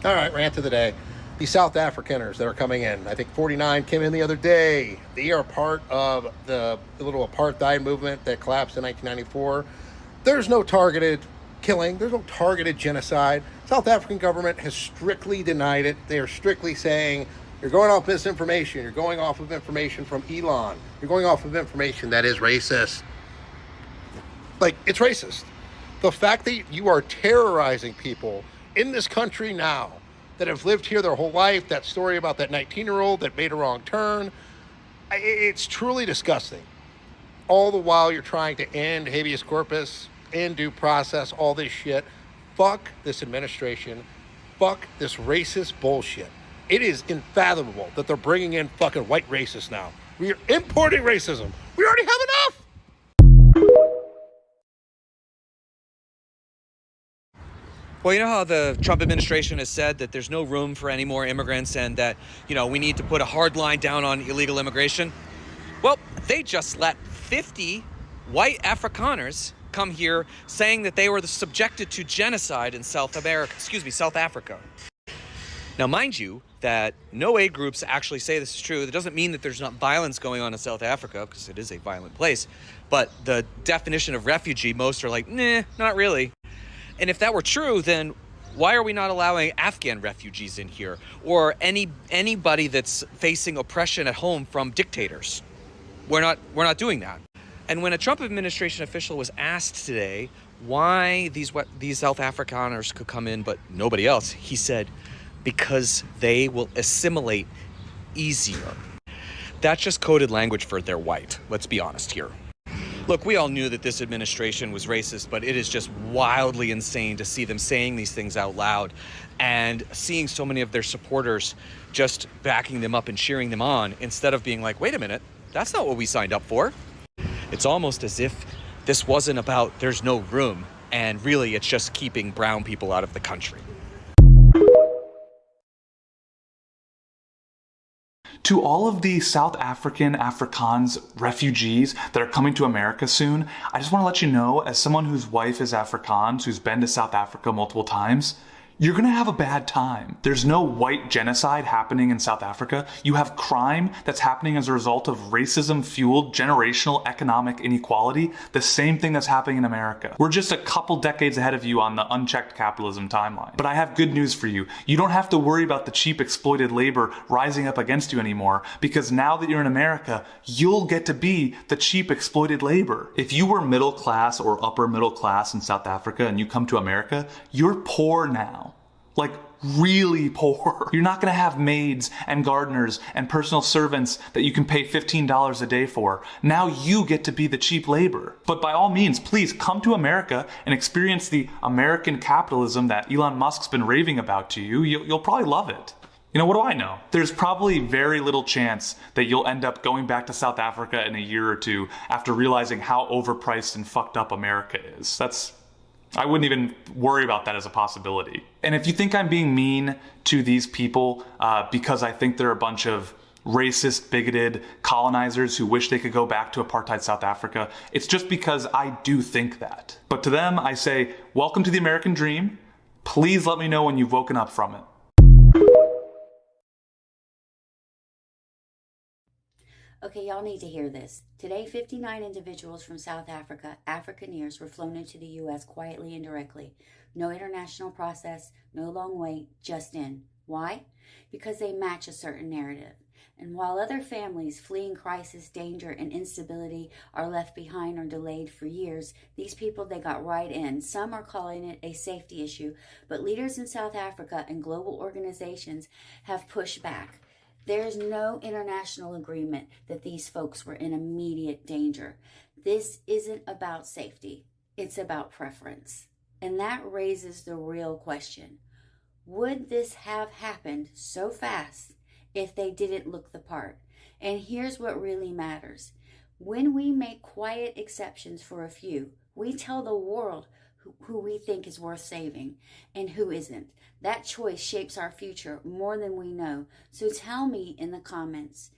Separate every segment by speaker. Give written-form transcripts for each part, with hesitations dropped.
Speaker 1: All right, rant of the day. The South Africaners that are coming in. I think 49 came in the other day. They are part of the little apartheid movement that collapsed in 1994. There's no targeted killing. There's no targeted genocide. South African government has strictly denied it. They are strictly saying, you're going off misinformation. You're going off of information from Elon. You're going off of information that is racist. Like, it's racist. The fact that you are terrorizing people in this country now that have lived here their whole life, that story about that 19-year-old that made a wrong turn, it's truly disgusting. All the while you're trying to end habeas corpus, end due process, all this shit. Fuck this administration. Fuck this racist bullshit. It is unfathomable that they're bringing in fucking white racists now. We are importing racism. We already have enough.
Speaker 2: Well, you know how the Trump administration has said that there's no room for any more immigrants and that, we need to put a hard line down on illegal immigration? Well, they just let 50 white Afrikaners come here saying that they were subjected to genocide in South Africa. Now, mind you, that no aid groups actually say this is true. That doesn't mean that there's not violence going on in South Africa, because it is a violent place. But the definition of refugee, most are like, nah, not really. And if that were true, then why are we not allowing Afghan refugees in here, or anybody that's facing oppression at home from dictators? We're not doing that. And when a Trump administration official was asked today why these South Afrikaners could come in but nobody else, he said, because they will assimilate easier. That's just coded language for they're white. Let's be honest here. Look, we all knew that this administration was racist, but it is just wildly insane to see them saying these things out loud and seeing so many of their supporters just backing them up and cheering them on instead of being like, wait a minute, that's not what we signed up for. It's almost as if this wasn't about there's no room, and really it's just keeping brown people out of the country.
Speaker 3: To all of the South African Afrikaans refugees that are coming to America soon, I just want to let you know, as someone whose wife is Afrikaans, who's been to South Africa multiple times, you're going to have a bad time. There's no white genocide happening in South Africa. You have crime that's happening as a result of racism-fueled generational economic inequality, the same thing that's happening in America. We're just a couple decades ahead of you on the unchecked capitalism timeline. But I have good news for you. You don't have to worry about the cheap exploited labor rising up against you anymore, because now that you're in America, you'll get to be the cheap exploited labor. If you were middle class or upper middle class in South Africa and you come to America, you're poor now. Like, really poor. You're not going to have maids and gardeners and personal servants that you can pay $15 a day for. Now you get to be the cheap labor. But by all means, please come to America and experience the American capitalism that Elon Musk's been raving about to you. You'll probably love it. What do I know? There's probably very little chance that you'll end up going back to South Africa in a year or two after realizing how overpriced and fucked up America is. I wouldn't even worry about that as a possibility. And if you think I'm being mean to these people because I think they're a bunch of racist, bigoted colonizers who wish they could go back to apartheid South Africa, it's just because I do think that. But to them, I say, welcome to the American dream. Please let me know when you've woken up from it.
Speaker 4: Okay, y'all need to hear this. Today, 59 individuals from South Africa, Afrikaners, were flown into the U.S. quietly and directly. No international process, no long wait, just in. Why? Because they match a certain narrative. And while other families fleeing crisis, danger, and instability are left behind or delayed for years, these people, they got right in. Some are calling it a safety issue, but leaders in South Africa and global organizations have pushed back. There's no international agreement that these folks were in immediate danger. This isn't about safety. It's about preference. And that raises the real question. Would this have happened so fast if they didn't look the part? And here's what really matters. When we make quiet exceptions for a few, we tell the world who we think is worth saving and who isn't. That choice shapes our future more than we know. So tell me in the comments,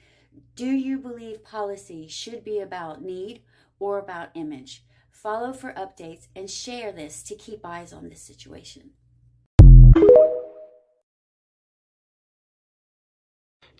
Speaker 4: do you believe policy should be about need or about image? Follow for updates and share this to keep eyes on this situation.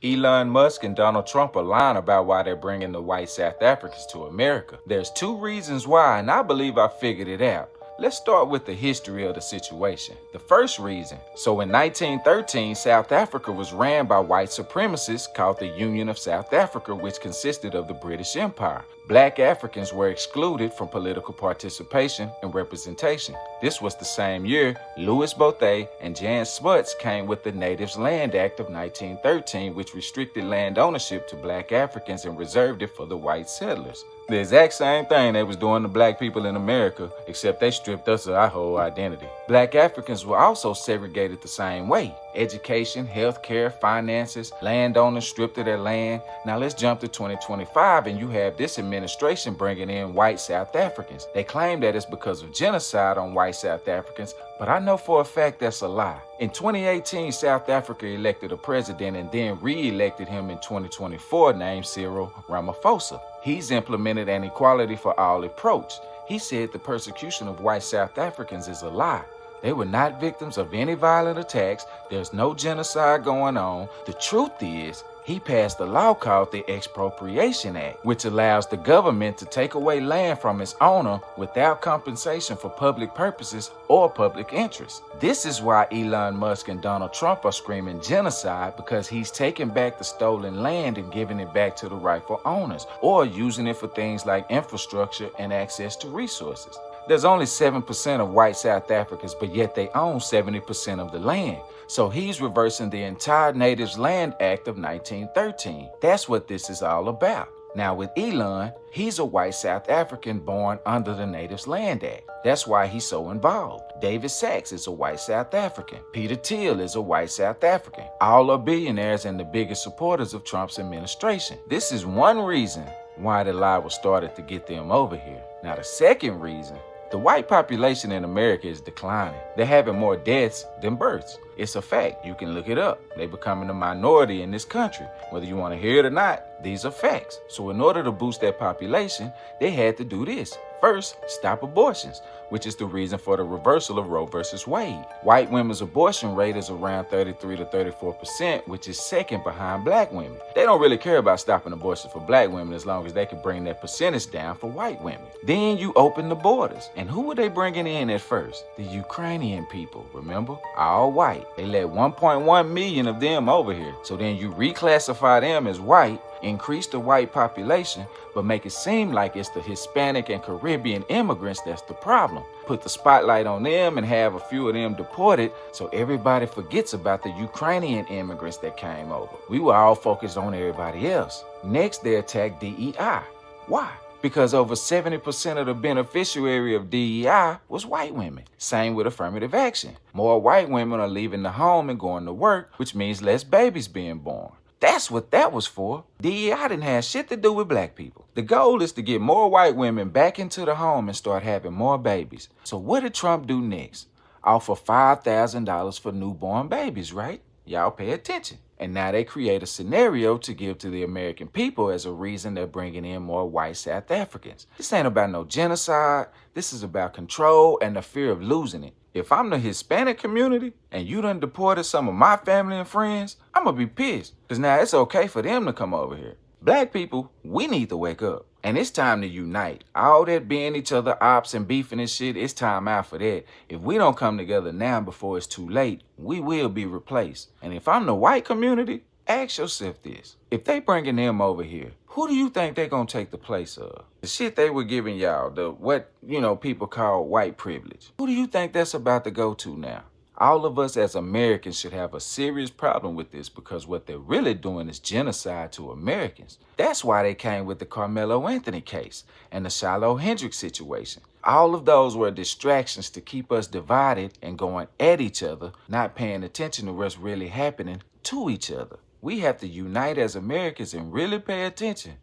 Speaker 5: Elon Musk and Donald Trump are lying about why they're bringing the white South Africans to America. There's two reasons why, and I believe I figured it out. Let's start with the history of the situation. The first reason, so in 1913, South Africa was ran by white supremacists called the Union of South Africa, which consisted of the British Empire. Black Africans were excluded from political participation and representation. This was the same year Louis Botha and Jan Smuts came with the Natives Land Act of 1913, which restricted land ownership to black Africans and reserved it for the white settlers. The exact same thing they was doing to black people in America, except they stripped us of our whole identity. Black Africans were also segregated the same way. Education, healthcare, finances, landowners stripped of their land. Now let's jump to 2025 and you have this administration bringing in white South Africans. They claim that it's because of genocide on white South Africans, but I know for a fact that's a lie. In 2018, South Africa elected a president and then re-elected him in 2024 named Cyril Ramaphosa. He's implemented an equality for all approach. He said the persecution of white South Africans is a lie. They were not victims of any violent attacks. There's no genocide going on. The truth is, he passed a law called the Expropriation Act, which allows the government to take away land from its owner without compensation for public purposes or public interest. This is why Elon Musk and Donald Trump are screaming genocide, because he's taking back the stolen land and giving it back to the rightful owners, or using it for things like infrastructure and access to resources. There's only 7% of white South Africans, but yet they own 70% of the land. So he's reversing the entire Natives Land Act of 1913. That's what this is all about. Now with Elon, he's a white South African born under the Natives Land Act. That's why he's so involved. David Sachs is a white South African. Peter Thiel is a white South African. All are billionaires and the biggest supporters of Trump's administration. This is one reason why the lie was started to get them over here. Now the second reason, the white population in America is declining. They're having more deaths than births. It's a fact. You can look it up. They're becoming a minority in this country. Whether you want to hear it or not, these are facts. So in order to boost their population, they had to do this. First, stop abortions, which is the reason for the reversal of Roe versus Wade. White women's abortion rate is around 33 to 34%, which is second behind black women. They don't really care about stopping abortion for black women as long as they can bring that percentage down for white women. Then you open the borders. And who were they bringing in at first? The Ukrainian people, remember? All white. They let 1.1 million of them over here. So then you reclassify them as white, increase the white population, but make it seem like it's the Hispanic and Caribbean immigrants that's the problem. Put the spotlight on them and have a few of them deported so everybody forgets about the Ukrainian immigrants that came over. We were all focused on everybody else. Next, they attacked DEI. Why? Because over 70% of the beneficiary of DEI was white women. Same with affirmative action. More white women are leaving the home and going to work, which means less babies being born. That's what that was for. DEI didn't have shit to do with black people. The goal is to get more white women back into the home and start having more babies. So what did Trump do next? Offer $5,000 for newborn babies, right? Y'all pay attention. And now they create a scenario to give to the American people as a reason they're bringing in more white South Africans. This ain't about no genocide. This is about control and the fear of losing it. If I'm the Hispanic community and you done deported some of my family and friends, I'm gonna be pissed. Because now it's okay for them to come over here. Black people, we need to wake up. And it's time to unite. All that being each other ops and beefing and shit, it's time out for that. If we don't come together now before it's too late, we will be replaced. And if I'm the white community, ask yourself this. If they bringing them over here, who do you think they gonna take the place of? The shit they were giving y'all, what people call white privilege. Who do you think that's about to go to now? All of us as Americans should have a serious problem with this, because what they're really doing is genocide to Americans. That's why they came with the Carmelo Anthony case and the Shiloh Hendricks situation. All of those were distractions to keep us divided and going at each other, not paying attention to what's really happening to each other. We have to unite as Americans and really pay attention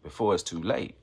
Speaker 5: before it's too late.